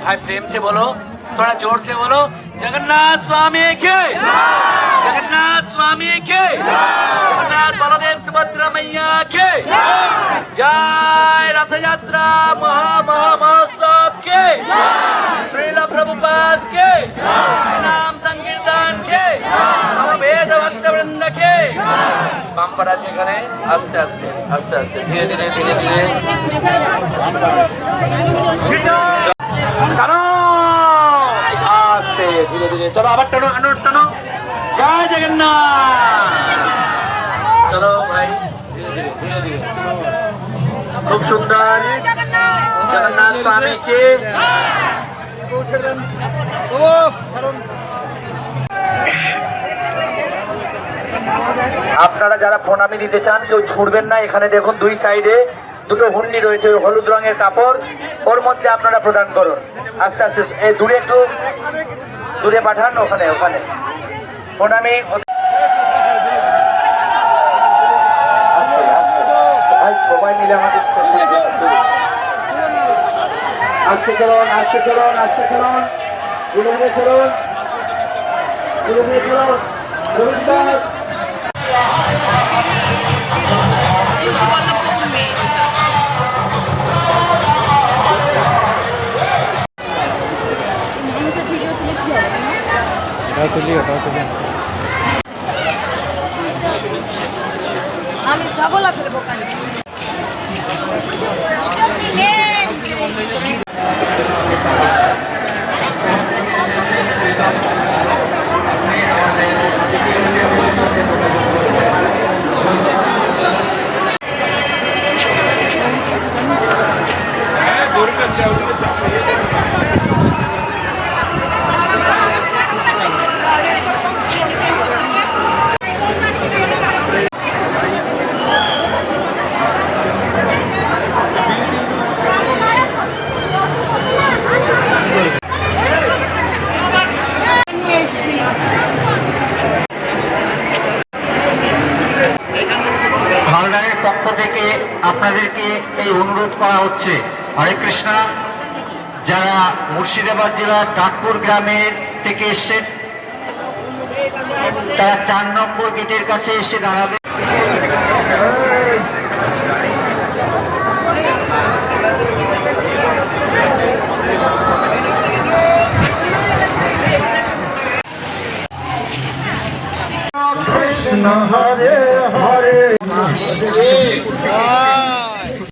भाई प्रेम से बोलो, थोड़ा जोर से बोलो। जगन्नाथ स्वामी के, जगन्नाथ स्वामी के, जगन्नाथ बलदेव सुभद्रा मैया के जय। रथ यात्रा महोत्सव के, श्रील प्रभुपाद के नाम संकीर्तन के, वेद भक्त वृंद के। बाम्पर আছে এখানে, আস্তে আস্তে আস্তে আস্তে ধীরে ধীরে ধীরে ধীরে টানো, আস্তে ধীরে ধীরে চলো, আবার টানো টানো টানো। জয় জগন্নাথ। চলো ভাই ধীরে ধীরে ধীরে ধীরে। খুব সুন্দর। জগন্নাথ স্বামী কে। আপনারা যারা প্রণামী দিতে চান কেউ ছুটবেন না। এখানে দেখুন দুই সাইডে দুটো হুন্ডি রয়েছে, হলুদ রঙের কাপড়, ওর মধ্যে আপনারা প্রদান করুন। আস্তে আস্তে এই দূরে একটু দূরে পাঠান, ওখানে ওখানে প্রণামী। আস্তে আস্তে ভাই সবাই মিলে আমাদের আস্তে চলুন, আস্তে চলুন, আস্তে চলুন, ধীরে ধীরে চলুন, ধীরে ধীরে চলুন। আমি ছাগল আছে বোকানি। হালদারের পক্ষ থেকে আপনাদেরকে এই অনুরোধ করা হচ্ছে, হরে কৃষ্ণ, যারা মুর্শিদাবাদ জেলার ডাকপুর গ্রামের থেকে এসেছেন তারা 4 নম্বর গেটের কাছে এসে দাঁড়াবে। কৃষ্ণ হরে